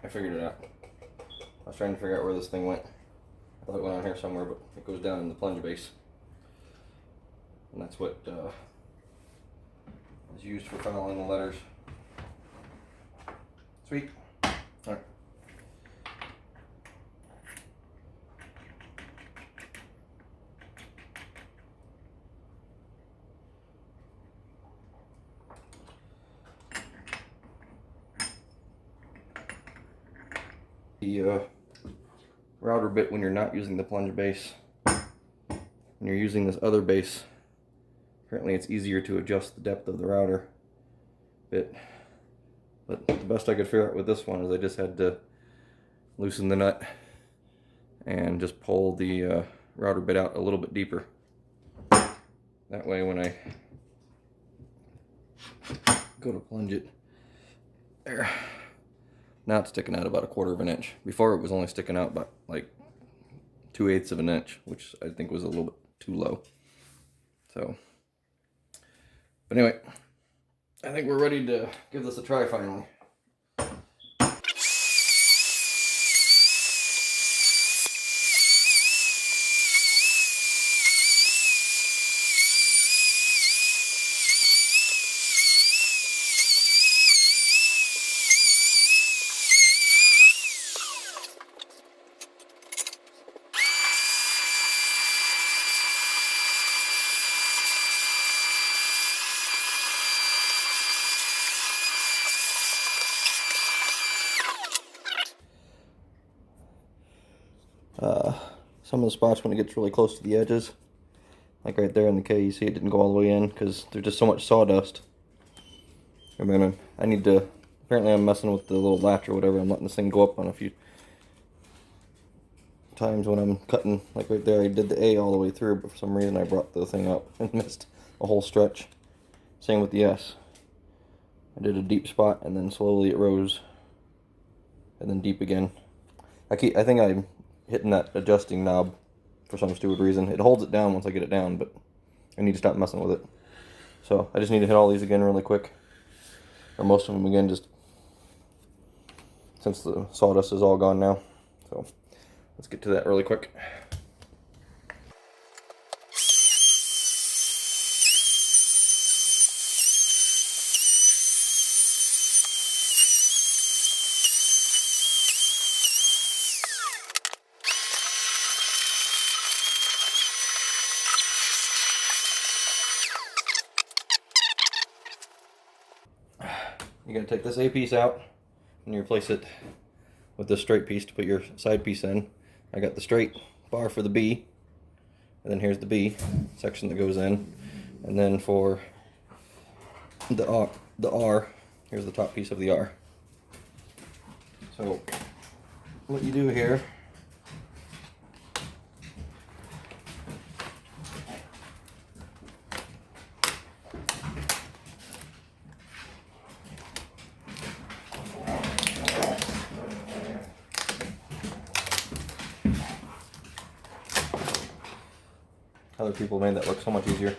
I figured it out. I was trying to figure out where this thing went. I thought it went on here somewhere, but it goes down in the plunge base. And that's what is used for filing the letters. Sweet. Alright. The router bit, when you're not using the plunge base, when you're using this other base, apparently it's easier to adjust the depth of the router bit. But the best I could figure out with this one is I just had to loosen the nut and just pull the router bit out a little bit deeper. That way when I go to plunge it, there. Now it's sticking out about 1/4 of an inch. Before it was only sticking out about like 2/8 of an inch, which I think was a little bit too low. So, but anyway, I think we're ready to give this a try finally. Some of the spots when it gets really close to the edges, like right there in the K, you see it didn't go all the way in because there's just so much sawdust. And then I need to, apparently I'm messing with the little latch or whatever. I'm letting this thing go up on a few times when I'm cutting. Like right there, I did the A all the way through, but for some reason I brought the thing up and missed a whole stretch. Same with the S. I did a deep spot and then slowly it rose and then deep again. I think I'm hitting that adjusting knob for some stupid reason. It holds it down once I get it down, but I need to stop messing with it. So I just need to hit all these again really quick, or most of them again, just since the sawdust is all gone now. So let's get to that really quick. You gotta take this A piece out and you replace it with this straight piece to put your side piece in. I got the straight bar for the B, and then here's the B section that goes in, and then for the R, here's the top piece of the R. So what you do here, other people made that look so much easier.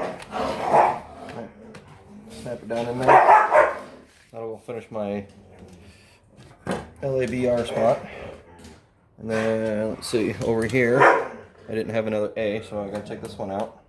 Right. Snap it down in there. That'll finish my LABR spot. And then let's see, over here I didn't have another A, so I gotta take this one out.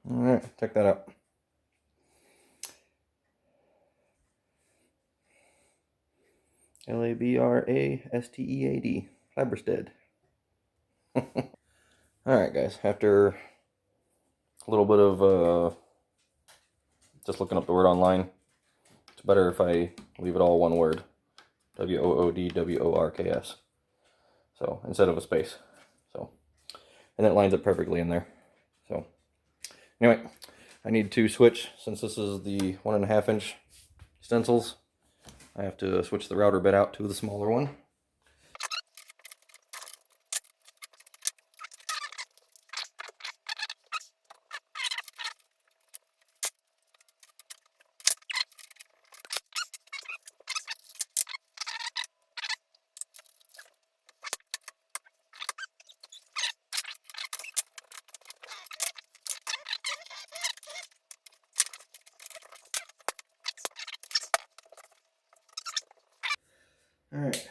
Alright, check that out. Labrastead. Labrastead. Alright, guys. After a little bit of just looking up the word online, it's better if I leave it all one word. Woodworks. So, instead of a space. So, and that lines up perfectly in there. So, anyway, I need to switch, since this is the 1.5 inch stencils, I have to switch the router bit out to the smaller one. Alright.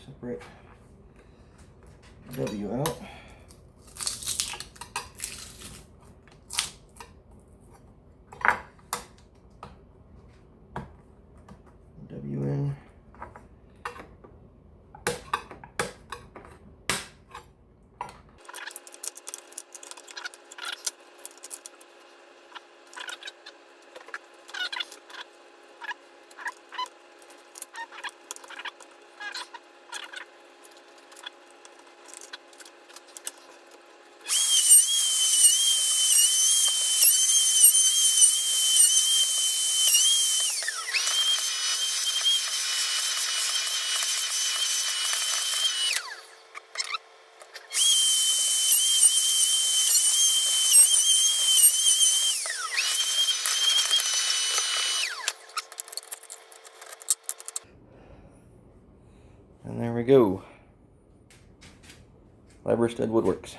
Separate W out. W in. And there we go. Labrastead Woodworks.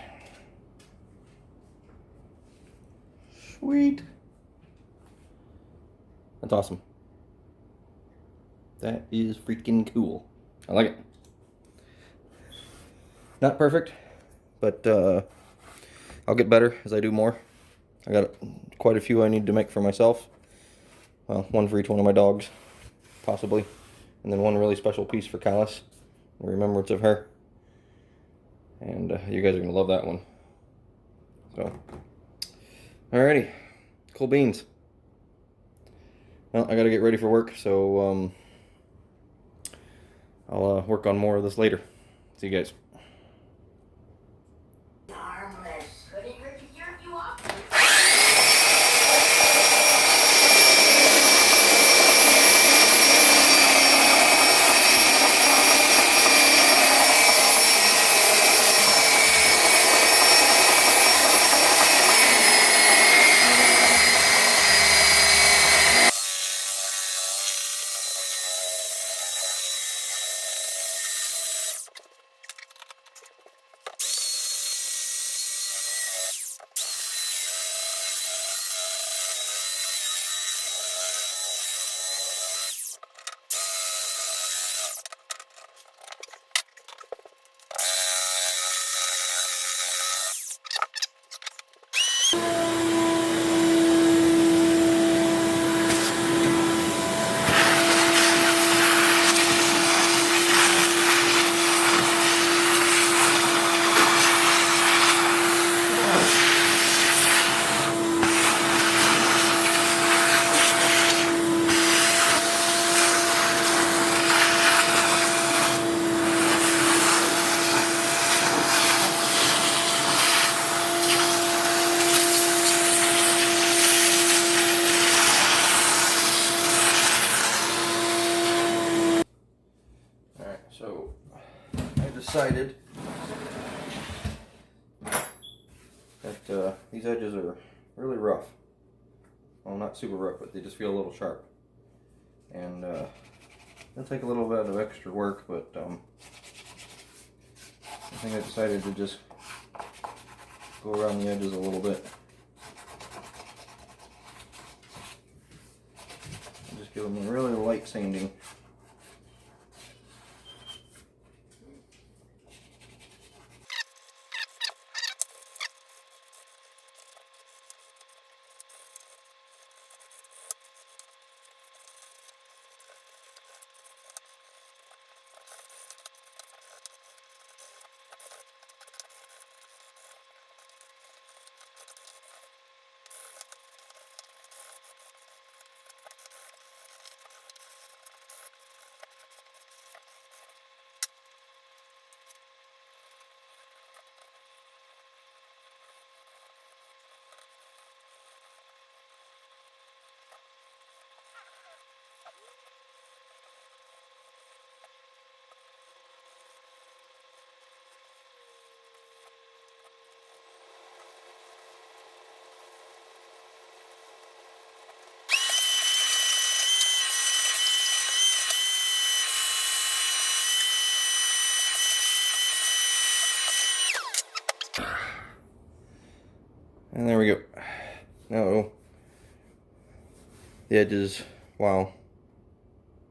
Sweet. That's awesome. That is freaking cool. I like it. Not perfect, but I'll get better as I do more. I got quite a few I need to make for myself. Well, one for each one of my dogs, possibly. And then one really special piece for Callus, in remembrance of her. And you guys are going to love that one. So, alrighty. Cool beans. Well, I got to get ready for work, so I'll work on more of this later. See you guys. So I decided that these edges are really rough. Well, not super rough, but they just feel a little sharp. And it'll take a little bit of extra work, but I think I decided to just go around the edges a little bit. And just give them a really light sanding. And there we go. Now, the edges, wow,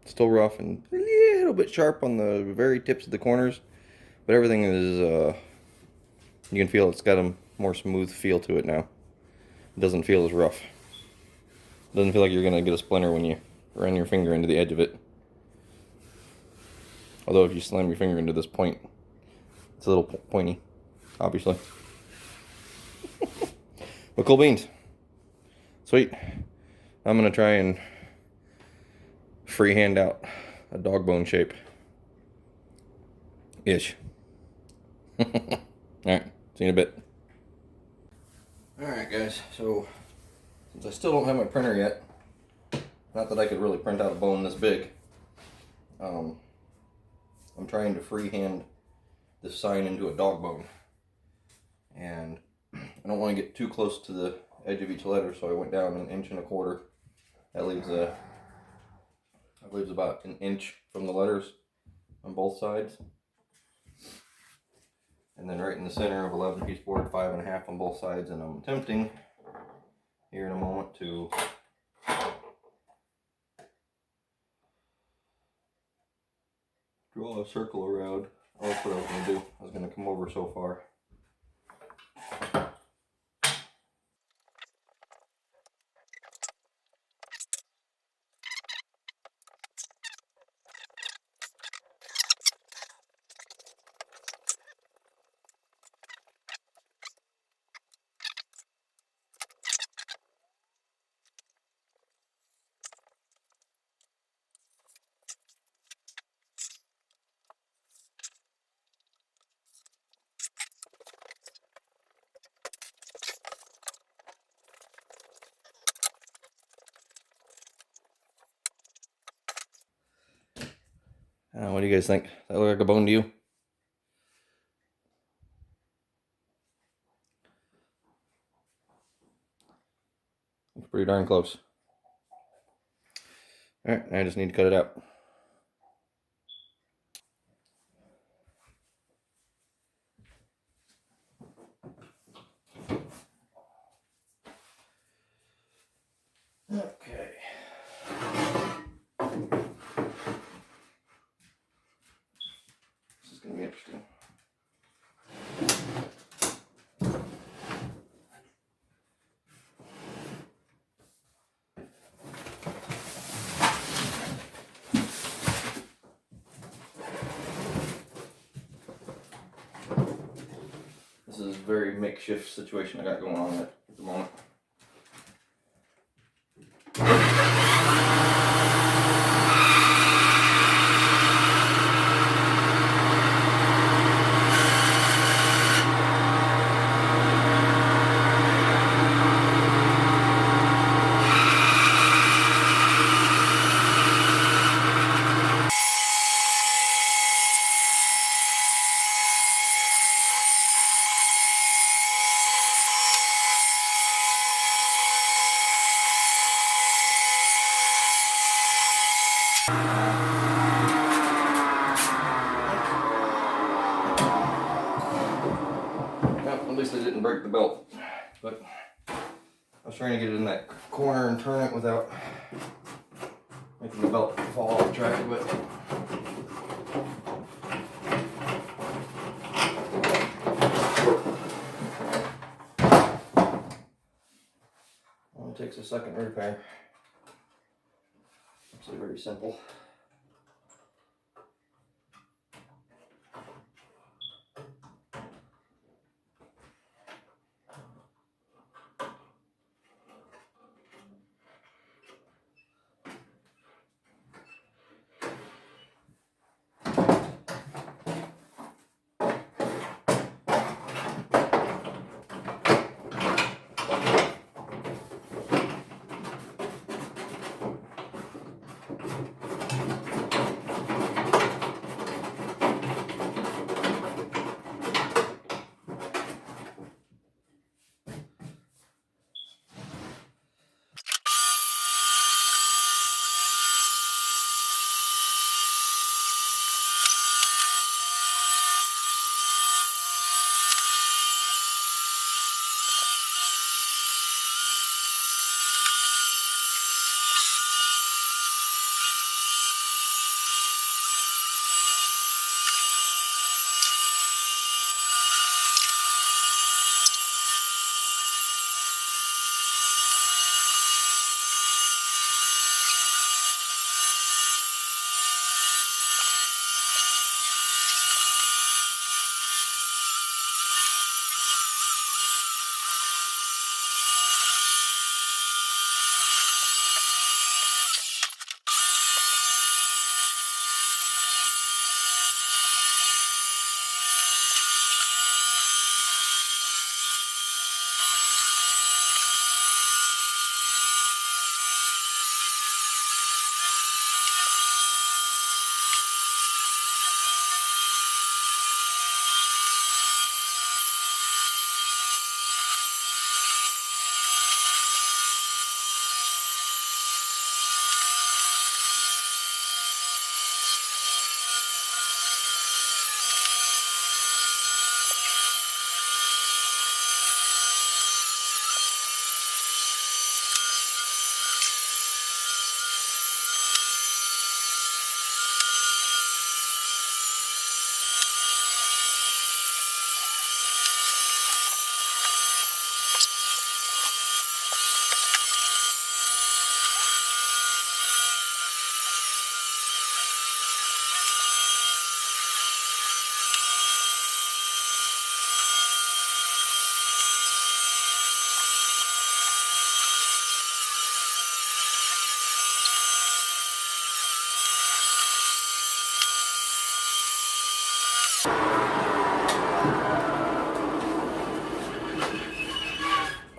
still rough and a little bit sharp on the very tips of the corners, but everything is, you can feel it's got a more smooth feel to it now. It doesn't feel as rough. It doesn't feel like you're going to get a splinter when you run your finger into the edge of it. Although if you slam your finger into this point, it's a little pointy, obviously. But cool beans. Sweet. I'm going to try and freehand out a dog bone shape. Ish. Alright, see you in a bit. Alright guys, so since I still don't have my printer yet, not that I could really print out a bone this big, I'm trying to freehand this sign into a dog bone. And I don't want to get too close to the edge of each letter, so I went down 1.25 inches. That leaves about 1 inch from the letters on both sides. And then right in the center of 11-piece board, 5.5 on both sides. And I'm attempting here in a moment to draw a circle around. Oh, that's what I was going to do. I was going to come over so far. What do you guys think? Does that look like a bone to you? Looks pretty darn close. Alright, I just need to cut it out. Okay. This is going to be interesting. This is a very makeshift situation I got going on at the moment. didn't break the belt, but I was trying to get it in that corner and turn it without making the belt fall off track a bit. Only takes a second to repair. Actually very simple.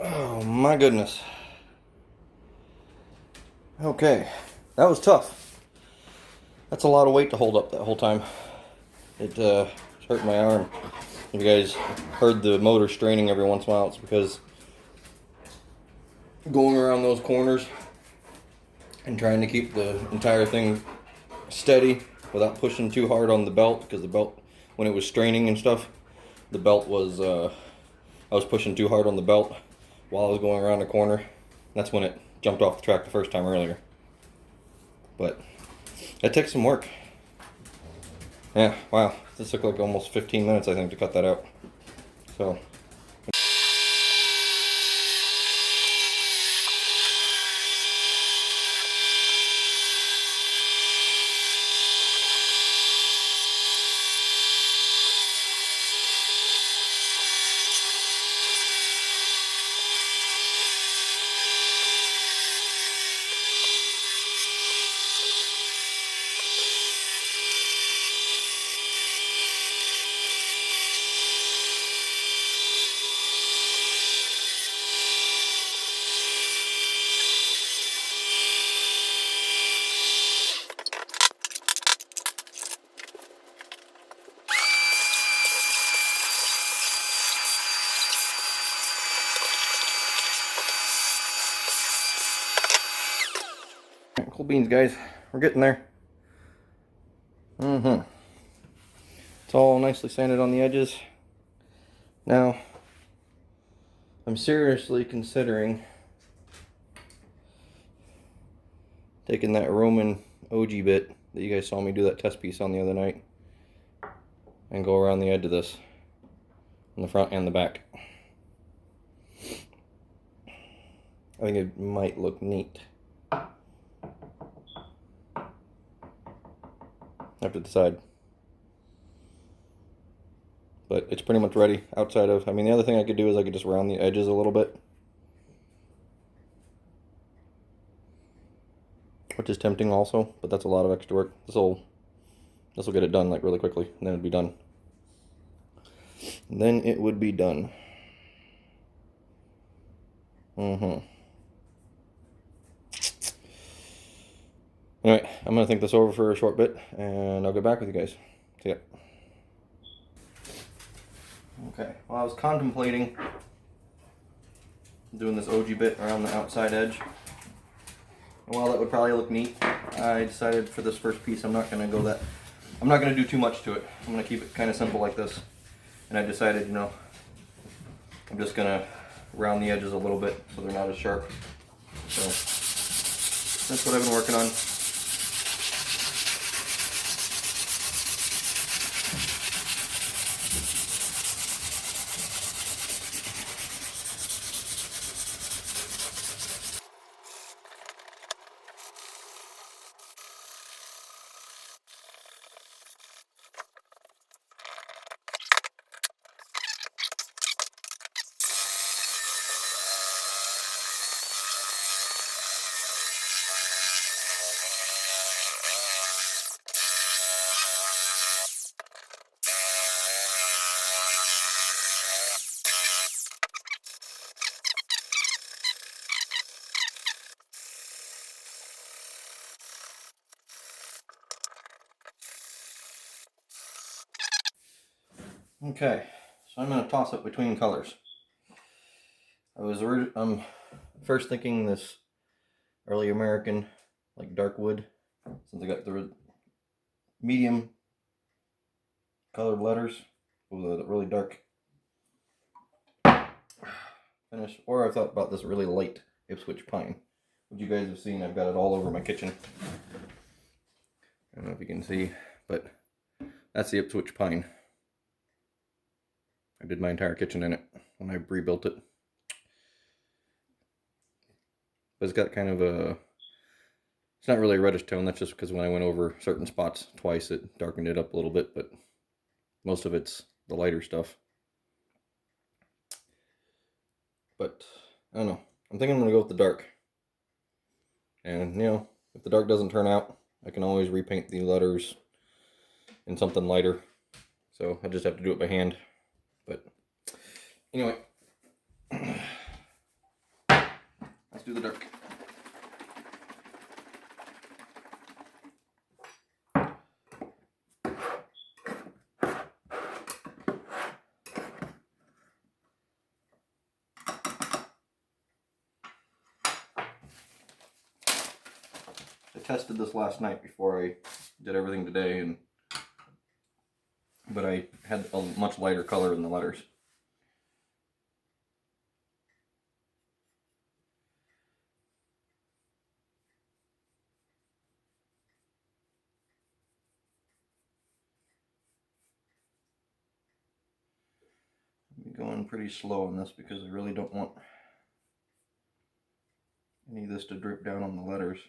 Oh my goodness. Okay, that was tough. That's a lot of weight to hold up that whole time. It hurt my arm. If you guys heard the motor straining every once in a while, it's because going around those corners and trying to keep the entire thing steady without pushing too hard on the belt, because the belt, when it was straining and stuff, the belt was, I was pushing too hard on the belt while I was going around the corner. That's when it jumped off the track the first time earlier. But it takes some work. Yeah, wow. This took like almost 15 minutes, I think, to cut that out. So. Cool beans, guys. We're getting there. It's all nicely sanded on the edges. Now, I'm seriously considering taking that Roman OG bit that you guys saw me do that test piece on the other night and go around the edge of this on the front and the back. I think it might look neat. I have to decide. But it's pretty much ready outside of, the other thing I could do is I could just round the edges a little bit, which is tempting also, but that's a lot of extra work. This will get it done like really quickly, and then it'd be done. And then it would be done. Anyway, I'm gonna think this over for a short bit, and I'll get back with you guys. See ya. Okay, well, I was contemplating doing this OG bit around the outside edge. And while that would probably look neat, I decided for this first piece I'm not going to do too much to it. I'm going to keep it kind of simple like this. And I decided, I'm just going to round the edges a little bit so they're not as sharp. So that's what I've been working on. Okay, so I'm going to toss it between colors. I'm first thinking this early American, like dark wood, since I got the medium colored letters with a really dark finish. Or I thought about this really light Ipswich pine, which you guys have seen. I've got it all over my kitchen. I don't know if you can see, but that's the Ipswich pine. I did my entire kitchen in it when I rebuilt it. But it's got kind of it's not really a reddish tone. That's just because when I went over certain spots twice, it darkened it up a little bit, but most of it's the lighter stuff. But I don't know. I'm thinking I'm going to go with the dark. And, if the dark doesn't turn out, I can always repaint the letters in something lighter. So I just have to do it by hand. But anyway, let's do the dark. I tested this last night before I did everything today, but I had a much lighter color in the letters. I'm going pretty slow on this because I really don't want any of this to drip down on the letters.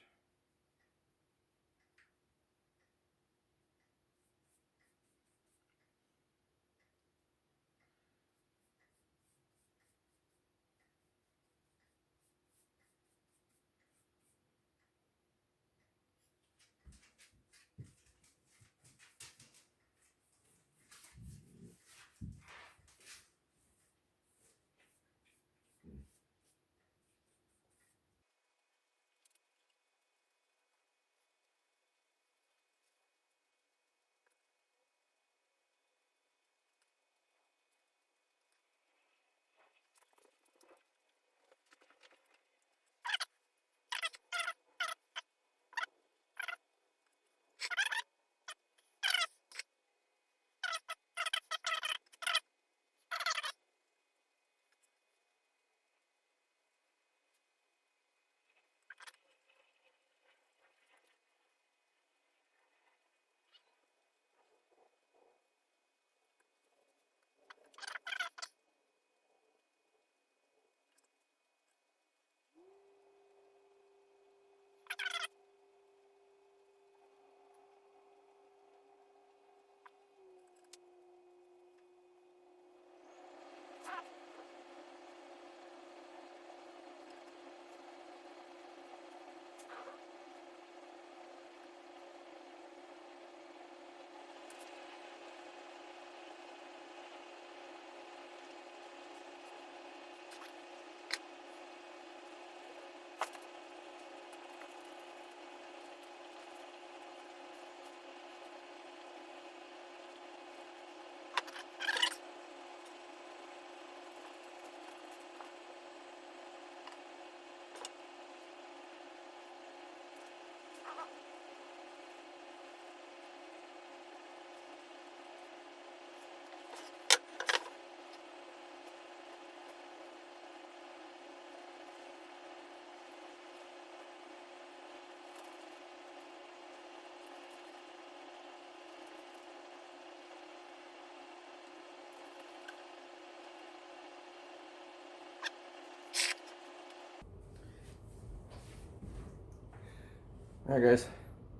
Alright guys,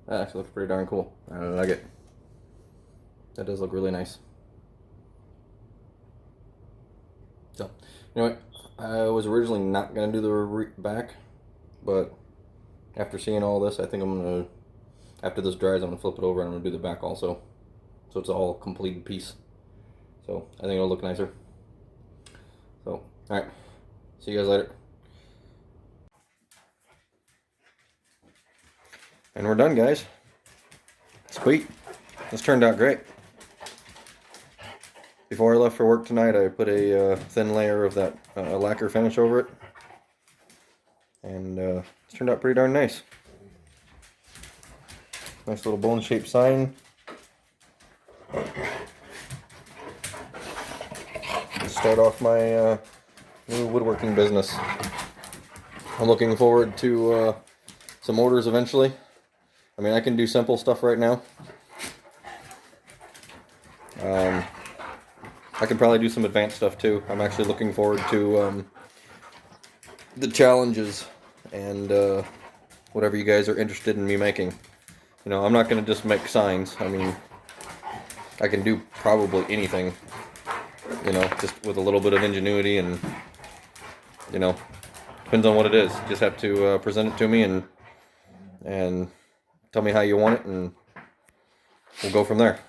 that actually looks pretty darn cool. I like it. That does look really nice. So, anyway, I was originally not going to do the back, but after seeing all this, I think I'm going to, after this dries, I'm going to flip it over and I'm going to do the back also. So it's all completed piece. So I think it'll look nicer. So, alright, see you guys later. And we're done, guys. Sweet. This turned out great. Before I left for work tonight, I put a thin layer of that lacquer finish over it. And it's turned out pretty darn nice. Nice little bone-shaped sign. Start off my new woodworking business. I'm looking forward to some orders eventually. I mean, I can do simple stuff right now. I can probably do some advanced stuff too. I'm actually looking forward to the challenges and whatever you guys are interested in me making. You know, I'm not going to just make signs. I mean, I can do probably anything, you know, just with a little bit of ingenuity and, you know, depends on what it is. You just have to present it to me and tell me how you want it, and we'll go from there.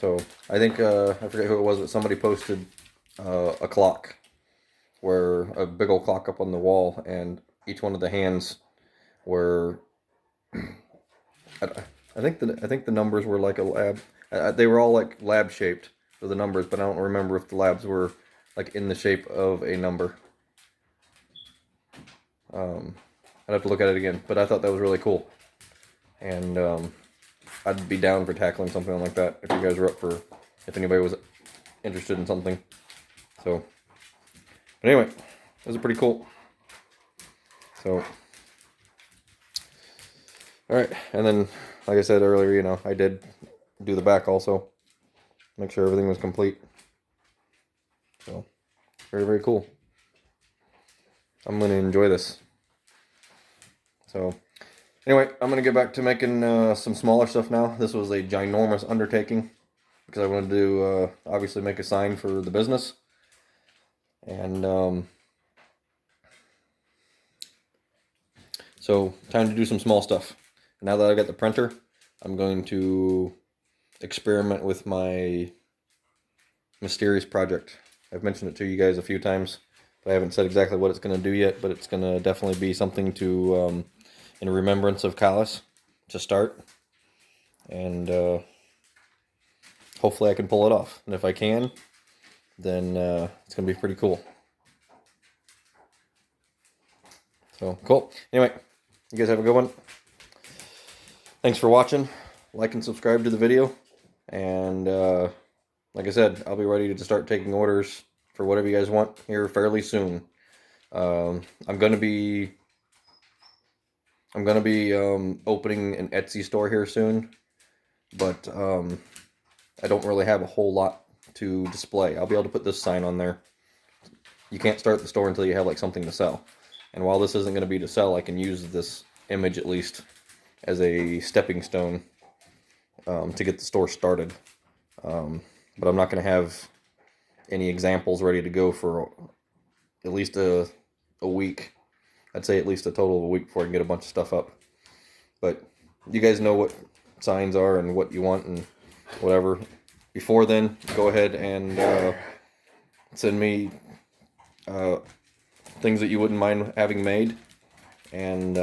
So I think I forget who it was, but somebody posted a clock, where a big old clock up on the wall, and each one of the hands were I think the numbers were like a lab. They were all like lab shaped for the numbers, but I don't remember if the labs were like in the shape of a number. I'd have to look at it again, but I thought that was really cool, and I'd be down for tackling something like that if you guys were up for, if anybody was interested in something. So, but anyway, those are pretty cool. So, all right, and then, like I said earlier, you know, I did do the back also, make sure everything was complete. So, very, very cool. I'm going to enjoy this. So, anyway, I'm going to get back to making some smaller stuff now. This was a ginormous undertaking, because I wanted to obviously make a sign for the business. And so, time to do some small stuff. Now that I've got the printer, I'm going to experiment with my mysterious project. I've mentioned it to you guys a few times, but I haven't said exactly what it's going to do yet, but it's going to definitely be something to, in remembrance of Callus, to start. And hopefully I can pull it off. And if I can, then it's going to be pretty cool. So, cool. Anyway, you guys have a good one. Thanks for watching. Like and subscribe to the video. And like I said, I'll be ready to start taking orders for whatever you guys want here fairly soon. I'm gonna be opening an Etsy store here soon, but I don't really have a whole lot to display. I'll be able to put this sign on there. You can't start the store until you have like something to sell. And while this isn't going to be to sell, I can use this image at least as a stepping stone to get the store started. But I'm not going to have any examples ready to go for at least a week. I'd say at least a total of a week before I can get a bunch of stuff up. But you guys know what signs are and what you want and whatever. Before then, go ahead and send me things that you wouldn't mind having made, and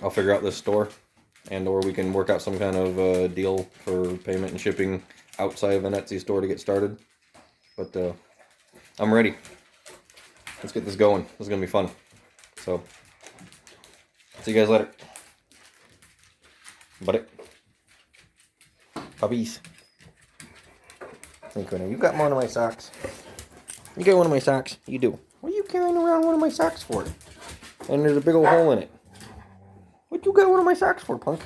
I'll figure out this store, and or we can work out some kind of deal for payment and shipping outside of an Etsy store to get started. But I'm ready. Let's get this going. This is gonna be fun. So, see you guys later. Buddy. Puppies. You got one of my socks. You got one of my socks? You do. What are you carrying around one of my socks for? And there's a big old hole in it. What you got one of my socks for, punk?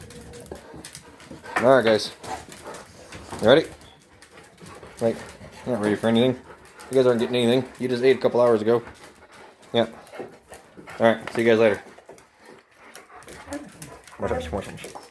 Alright, guys. You ready? Wait, you're not ready for anything. You guys aren't getting anything. You just ate a couple hours ago. Yeah. Alright, see you guys later. More touch.